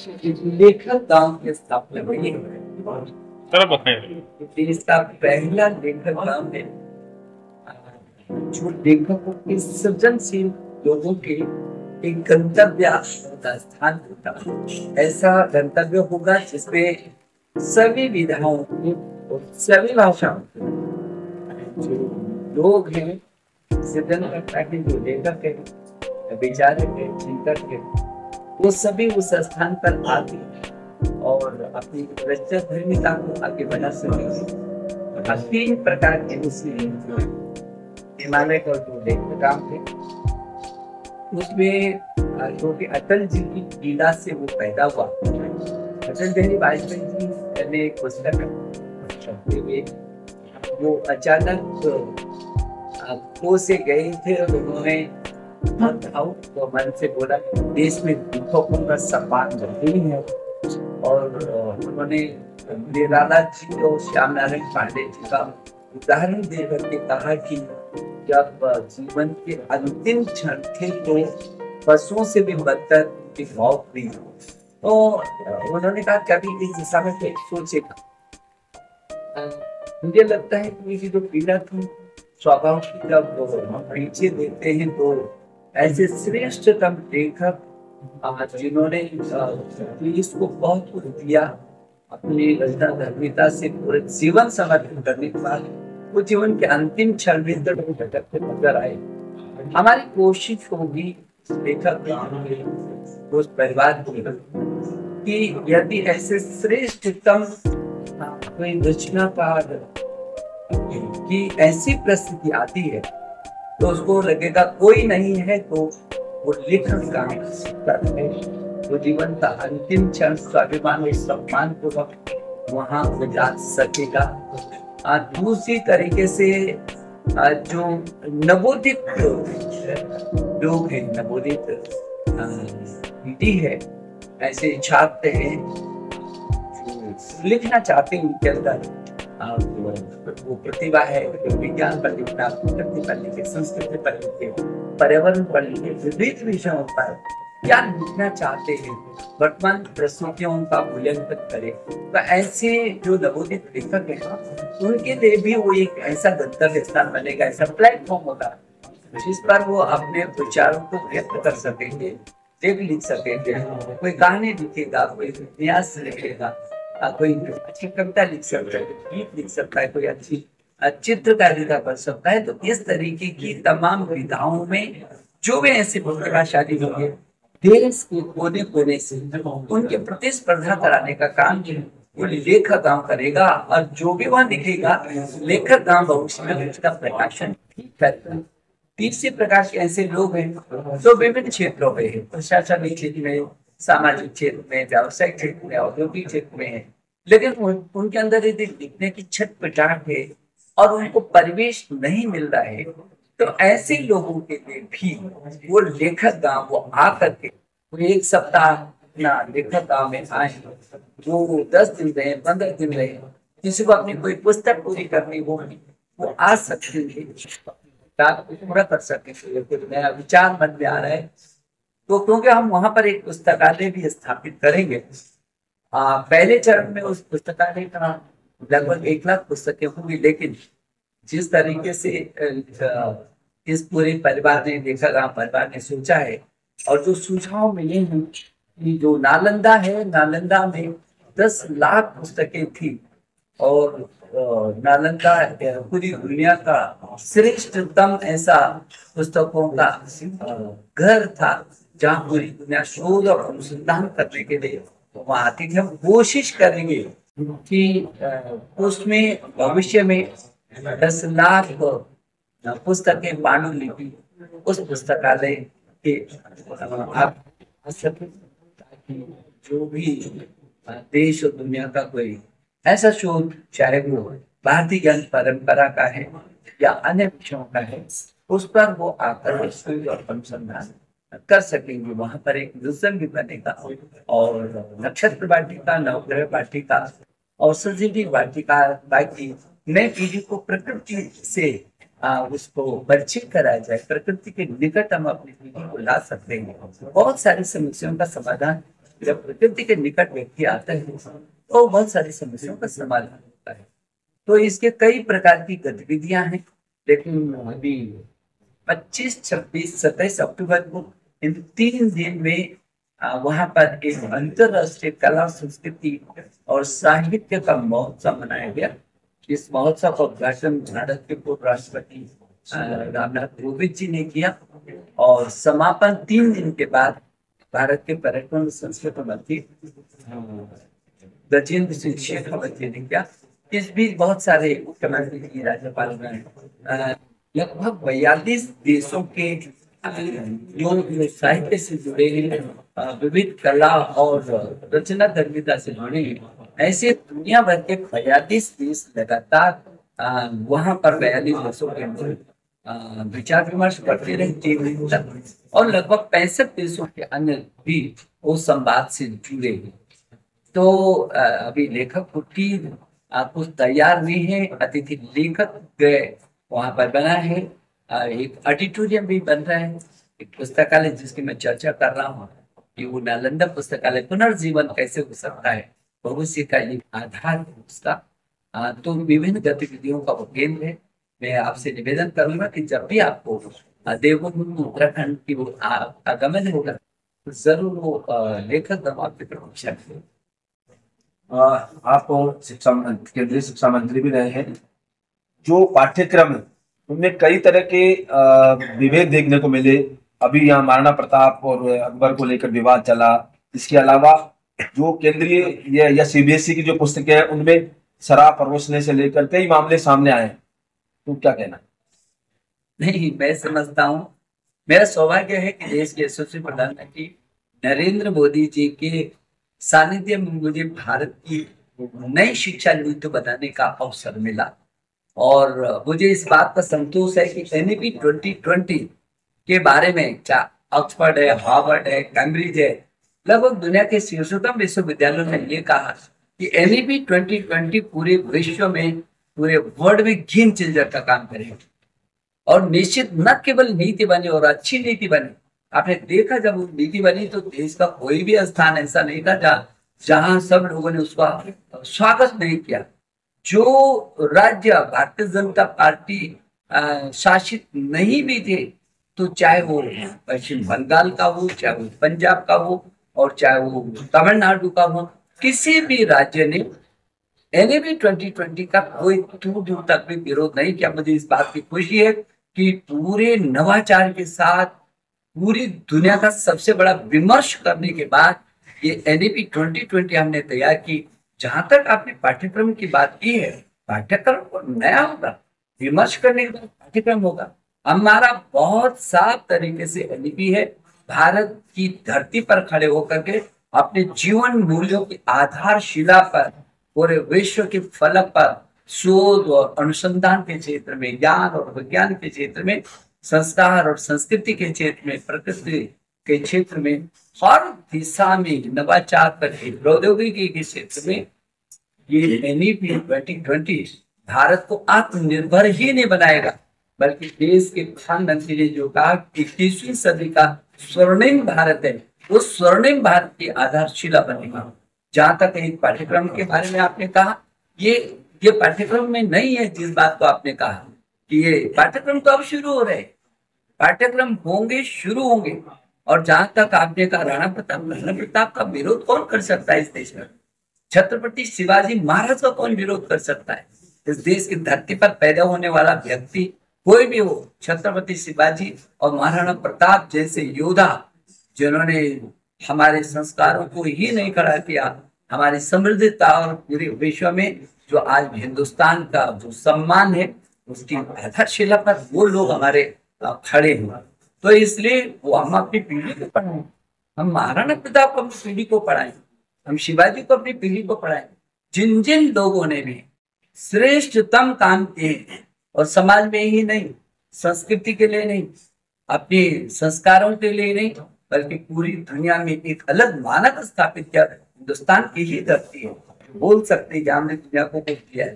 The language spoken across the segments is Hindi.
लेखक गांव की स्थापना हुई है। तरफ बताएं। देश का पहला लेखक गांव है, जो लेखकों के सृजनशील लोगों के एक गंतव्य का स्थान होता है। ऐसा गंतव्य होगा जिसमें सभी विधाओं के और सभी भाषाओं के जो लोग हैं, सृजनकर्ता के जो लेखक है, विचारक है, चिंतक है, वो सभी उस स्थान पर आते हैं और अपनी धर्मिता को आगे बढ़ा सकेंगे। तीन प्रकार के उसमें हिमालय का जो लेखक काम थे, उसमें जो कि अटल जी की पीड़ा से वो पैदा हुआ। अटल बिहारी वाजपेयी जी ने एक पुस्तक पढ़ते हुए वो अचानक खो से गए थे और उन्होंने तो मन से बोला देश में लेखकों का सम्मान नहीं है। और उन्होंने निराला जी और श्याम नारायण पांडे जी का उदाहरण दे करके कहा कि जब जीवन के अंतिम क्षण थे तो पशुओं से भी बदतर उनकी मौत हुई। तो उन्होंने कहा कभी इस दिशा में सोचेगा। मुझे लगता है कि ये जो पीड़ा थी स्वभाव की, जब हम पीछे देते हैं तो ऐसे श्रेष्ठतम लेखक जिन्होंने देश को बहुत कुछ दिया, अपनी रचना धर्मिता से पूरे जीवन समर्पित करने के बाद वो जीवन के अंतिम क्षण में भटकते नजर आए। हमारी कोशिश होगी लेखक उस परिवार की कि यदि ऐसे श्रेष्ठतम कोई रचनाकार की ऐसी परिस्थिति आती है तो उसको लगेगा कोई नहीं है, तो वो लेखक का है, वो जीवन का अंतिम क्षण स्वाभिमान और सम्मान पूर्वक वहां गुजार सकेगा। दूसरी तरीके से जो नवोदित लोग हैं, नवोदित पीढ़ी है, ऐसे छात्र हैं जो लिखना चाहते हैं, उनके अंदर वो प्रतिभा है, विज्ञान पर लिखना, प्रकृति पर लिखे, संस्कृति पर लिखे, पर्यावरण पर लिखे, विविध विषयों पर क्या लिखना चाहते हैं, वर्तमान परिस्थितियों का मूल्यांकन करें। तो ऐसे जो नवोदित लेखक हैं उनके लिए भी वो एक ऐसा गंतव्य स्थान बनेगा, ऐसा प्लेटफॉर्म होगा जिस पर वो अपने विचारों को व्यक्त कर सकेंगे, लेख लिख सकेंगे। कोई कहानी लिखेगा, कोई उपन्यास लिखेगा, कोई अच्छी कविता लिख सकता है, गीत लिख सकता है, कोई अच्छी चित्रकारिता कर सकता है। तो इस तरीके की तमाम विधाओं में जो भी ऐसे प्रतिभाशाली लोग हैं, देश के कोने कोने से उनके प्रतिस्पर्धा कराने का काम वो लेखक गांव करेगा। और जो भी वहां लिखेगा, लेखक गांव भविष्य में उसका प्रकाशन ठीक करेगा। तीसरे प्रकार के ऐसे लोग हैं जो विभिन्न क्षेत्रों में है, प्रशासनिक क्षेत्र में, सामाजिक क्षेत्र में, व्यावसायिक क्षेत्र में, औद्योगिक क्षेत्र में है, लेकिन उनके अंदर यदि लिखने की छटपटाहट है और उनको परिवेश नहीं मिल रहा है, तो ऐसे लोगों के लिए भी वो लेखक गांव वो आकर के वो एक सप्ताह अपना लेखक गांव में आए, वो 10 दिन रहे, 15 दिन रहे, किसी को अपनी कोई पुस्तक पूरी करनी हो, वो आ सकते हैं, पूरा कर सकते हैं। कुछ नया विचार मन में आ रहा है तो क्योंकि हम वहां पर एक पुस्तकालय भी स्थापित करेंगे। पहले चरण में उस पुस्तकालय का लगभग 1 लाख पुस्तकें होंगी, लेकिन जिस तरीके से इस पूरे परिवार ने लेखक परिवार ने सोचा है और जो सुझाव मिले हैं कि जो नालंदा है, नालंदा में 10 लाख पुस्तकें थी और नालंदा पूरी दुनिया का श्रेष्ठतम ऐसा पुस्तकों का घर था जहाँ पूरी दुनिया शोध और अनुसंधान करने के लिए वहाँ आती थी। हम कोशिश करेंगे कि उसमें भविष्य में 10 लाख पुस्तकें पांडुलिपि उस पुस्तकालय के आप ताकि जो भी देश और दुनिया का कोई ऐसा शोध, चाहे वो भारतीय ज्ञान परंपरा का है या अन्य विषयों का है, उस पर वो आकर शोध और अनुसंधान कर सकेंगे। वहां पर एक म्यूजियम भी बनेगा और नक्षत्र वाटिका, नवग्रह वाटिका और सजीवी वाटिका, ताकि नई पीढ़ी को प्रकृति से उसको परिचित कराया जाए, प्रकृति के निकट हम अपनी पीढ़ी को ला सकते हैं। बहुत सारी समस्याओं का समाधान जब प्रकृति के निकट व्यक्ति आता है तो बहुत सारी समस्याओं का समाधान होता है। तो इसके कई प्रकार की गतिविधियां हैं, लेकिन अभी 25, 26, 27 अक्टूबर को इन 3 दिन में वहां पर एक अंतरराष्ट्रीय कला, संस्कृति और साहित्य का महोत्सव मनाया गया। इस महोत्सव का उद्घाटन भारत के पूर्व राष्ट्रपति रामनाथ कोविंद जी ने किया और समापन 3 दिन के बाद भारत के पर्यटन और संस्कृति मंत्री गजेंद्र सिंह शेखावत जी ने किया। इस बीच बहुत सारे मुख्यमंत्री जी, राज्यपाल, लगभग 42 देशों के जो साहित्य से जुड़े हैं, विविध कला और रचना धर्मिता से जुड़े हैं, ऐसे दुनिया भर के 42 देश लगातार वहां पर 42 देशों के अंदर विचार विमर्श करते रहे और लगभग 65 देशों के अन्य भी उस संवाद से जुड़े हैं। तो अभी लेखक कुटी कुछ तैयार नहीं है, अतिथि लेखक वहां पर बना है, एक ऑडिटोरियम भी बन रहा है, एक पुस्तकालय जिसकी मैं चर्चा कर रहा हूँ कि वो नालंदा पुस्तकालय पुनर्जीवन कैसे हो सकता है, भविष्य का ये आधार है उसका। तो विभिन्न गतिविधियों का वो केंद्र है। मैं आपसे निवेदन करूंगा कि जब भी आपको देवभूमि उत्तराखंड की वो आगमन होगा तो जरूर वो लेखक दम आपकी प्रतीक्षा करें। आप केंद्रीय शिक्षा मंत्री भी रहे हैं। जो पाठ्यक्रम है उनमें कई तरह के विभेद देखने को मिले। अभी यहाँ महाराणा प्रताप और अकबर को लेकर विवाद चला। इसके अलावा जो केंद्रीय या सीबीएसई की जो पुस्तकें हैं उनमें शराब परोसने से लेकर कई मामले सामने आए। तो क्या कहना? नहीं, मैं समझता हूँ, मेरा सौभाग्य है कि देश के यशस्वी प्रधानमंत्री नरेंद्र मोदी जी के सानिध्य में मुझे भारत की नई शिक्षा नीति बनाने का अवसर मिला और मुझे इस बात का संतोष है कि एनईपी 2020 के बारे में, चाहे ऑक्सफोर्ड है, हार्वर्ड है, कैम्ब्रिज है, लगभग दुनिया के शीर्षोत्तम विश्वविद्यालयों ने ये कहा कि एनईपी 2020 पूरे विश्व में, पूरे वर्ल्ड में गेम चेंजर का काम करेगा और निश्चित न केवल नीति बनी और अच्छी नीति बनी। आपने देखा जब वो नीति बनी तो देश का कोई भी स्थान ऐसा नहीं था जहां सब लोगों ने उसका स्वागत नहीं किया। जो राज्य भारतीय जनता पार्टी शासित नहीं भी थे, तो चाहे वो पश्चिम बंगाल का हो, चाहे वो पंजाब का हो और चाहे वो तमिलनाडु का हो, किसी भी राज्य ने एनईपी 2020 का कोई दूर दूर तक भी विरोध नहीं किया। मुझे इस बात की खुशी है कि पूरे नवाचार के साथ पूरी दुनिया का सबसे बड़ा विमर्श करने के बाद ये एनईपी 2020 हमने तैयार की। जहां तक आपने पाठ्यक्रम की बात की है, पाठ्यक्रम नया होगा, विमर्श करने के बाद पाठ्यक्रम होगा। हमारा बहुत साफ तरीके से एनईपी है, भारत की धरती पर खड़े होकर के अपने जीवन मूल्यों की आधारशिला पर पूरे विश्व के फलक पर शोध और अनुसंधान के क्षेत्र में, ज्ञान और विज्ञान के क्षेत्र में, संस्कार और संस्कृति के क्षेत्र में, प्रकृति के क्षेत्र में, हर दिशा में नवाचार करके प्रौद्योगिकी के क्षेत्र में ये एनईपी 2020 भारत को आत्मनिर्भर ही नहीं बनाएगा, बल्कि देश के प्रधानमंत्री ने जो कहा 21वीं सदी का स्वर्णिम भारत है, वो स्वर्णिम भारत की आधारशिला बनेगा। जहां तक एक पाठ्यक्रम के बारे में आपने कहा, ये पाठ्यक्रम में नहीं है। जिस बात को आपने कहा कि ये पाठ्यक्रम तो अब शुरू हो रहे, पाठ्यक्रम होंगे, शुरू होंगे। और जहां तक आपने कहा राणा प्रताप का विरोध कौन कर सकता है इस देश में? छत्रपति शिवाजी महाराज का कौन विरोध कर सकता है? इस देश की धरती पर पैदा होने वाला व्यक्ति कोई भी हो, छत्रपति शिवाजी और महाराणा प्रताप जैसे योद्धा जिन्होंने हमारे संस्कारों को ही नहीं खड़ा किया, हमारी समृद्धता और पूरे विश्व में जो आज हिंदुस्तान का जो सम्मान है उसकी आधारशिला पर वो लोग हमारे खड़े हैं। तो इसलिए वो हम अपनी पीढ़ी को पढ़ाएं, हम महाराणा प्रताप को अपनी पीढ़ी को पढ़ाएं, हम शिवाजी को अपनी पीढ़ी को पढ़ाएं, जिन जिन लोगों ने भी श्रेष्ठतम काम किए और समाज में ही नहीं, संस्कृति के लिए नहीं, अपने संस्कारों के लिए नहीं, बल्कि पूरी दुनिया में एक अलग मानक स्थापित किया। हिंदुस्तान की ही धरती है, बोल सकते हैं हमने दुनिया को कुछ किया है।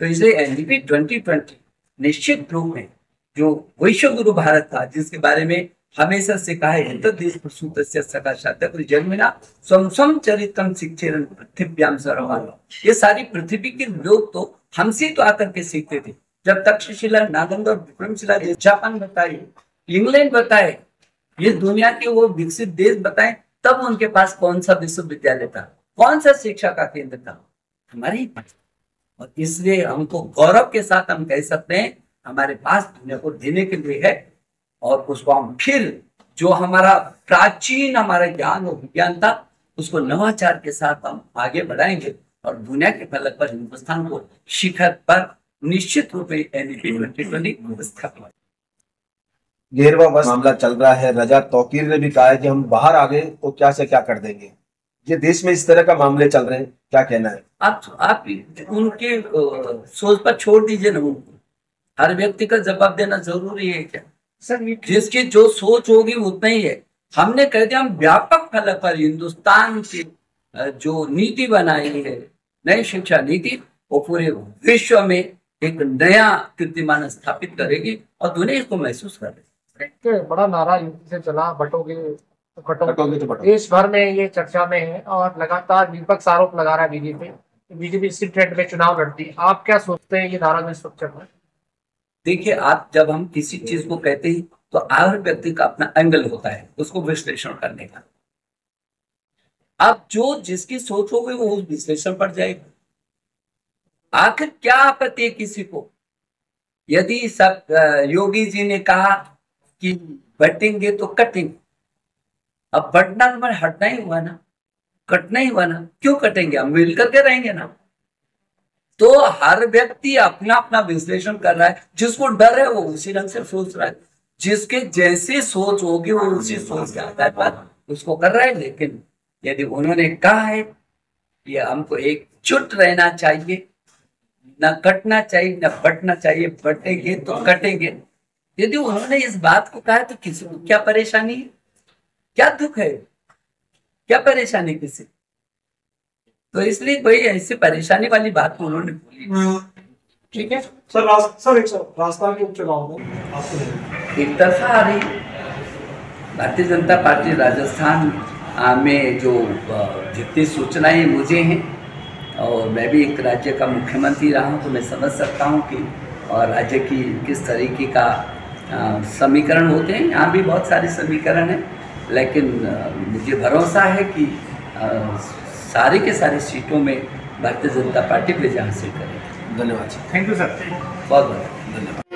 तो इसलिए एनईपी 2020 निश्चित रूप में जो विश्व गुरु भारत था, जिसके बारे में हमेशा से कहा है तो देश प्रसूतस्य सकाशात् जन्मिना स्वम स्वम चरित्रम शिक्षेरन पृथ्व्याम सर्वमानव। ये सारी पृथ्वी के लोग तो हमसे तो आकर के सीखते थे। जब तक्षशिला, नालंदा और विक्रमशिला, जापान बताए, इंग्लैंड बताए, ये दुनिया के वो विकसित देश बताए, तब उनके पास कौन सा विश्वविद्यालय था, कौन सा शिक्षा का केंद्र था, हमारे ही पास। और इसलिए हमको गौरव के साथ हम कह सकते हैं हमारे पास दुनिया को देने के लिए है, और उसको हम फिर जो हमारा प्राचीन हमारा ज्ञान और विज्ञान था उसको नवाचार के साथ हम आगे बढ़ाएंगे और दुनिया के फलक पर हिंदुस्तान को शिखर पर निश्चित रूप में NEP 2020 स्थापित। 11वां वर्ष मामला चल रहा है। रजा तौकीर ने भी कहा है कि हम बाहर आ गए तो क्या से क्या कर देंगे। ये देश में इस तरह का मामले चल रहे हैं, क्या कहना है? आप उनके सोच पर छोड़ दीजिए ना, उनको हर व्यक्ति का जवाब देना जरूरी है क्या? सर जिसकी जो सोच होगी उतना ही है। हमने कह दिया हम व्यापक फलक पर हिंदुस्तान की जो नीति बनाई है, नई शिक्षा नीति, वो पूरे विश्व में एक नया कीर्तिमान स्थापित करेगी और दुनिया इसको महसूस करेगी। बड़ा नारा युद्ध से चला, बटोगे तो कटोगे तो बटो। देश भर में ये चर्चा में है और लगातार विपक्ष आरोप लगा रहा है बीजेपी इसी ट्रेंड में चुनाव लड़ती है। आप क्या सोचते हैं ये नारा में इस वक्त चल रहा है? देखिए, आप जब हम किसी चीज को कहते हैं तो हर व्यक्ति का अपना एंगल होता है उसको विश्लेषण करने का। अब जो जिसकी सोच होगी वो उस विश्लेषण पर जाएगा। आखिर क्या आपत्ति है किसी को? यदि सब योगी जी ने कहा कि बटेंगे तो कटेंगे, अब बटना तो हमारे हटना ही हुआ ना, कटना ही हुआ ना, क्यों कटेंगे? हम मिल करके रहेंगे ना। तो हर व्यक्ति अपना अपना विश्लेषण कर रहा है, जिसको डर है वो उसी ढंग से सोच रहा है, जिसके जैसी सोच होगी वो उसी सोच के आधार पर उसको कर रहा है। लेकिन यदि उन्होंने कहा है कि हमको एकजुट रहना चाहिए, न कटना चाहिए न बटना चाहिए, बटेंगे तो कटेंगे, यदि उन्होंने इस बात को कहा है तो किसी को क्या परेशानी है, क्या दुख है, क्या परेशानी किसी? तो इसलिए कोई ऐसी परेशानी वाली बात को उन्होंने बोली। ठीक है सर। राजस्थान के उपचुनाव में आपको एक तरफा आ रही भारतीय जनता पार्टी राजस्थान में जो जितनी सूचनाएं मुझे हैं, और मैं भी एक राज्य का मुख्यमंत्री रहा हूं, तो मैं समझ सकता हूं कि और राज्य की किस तरीके का समीकरण होते हैं। यहाँ भी बहुत सारे समीकरण हैं, लेकिन मुझे भरोसा है कि सारे के सारे सीटों में भारतीय जनता पार्टी विजय हासिल करेगी। धन्यवाद। Thank you sir. बहुत बहुत धन्यवाद।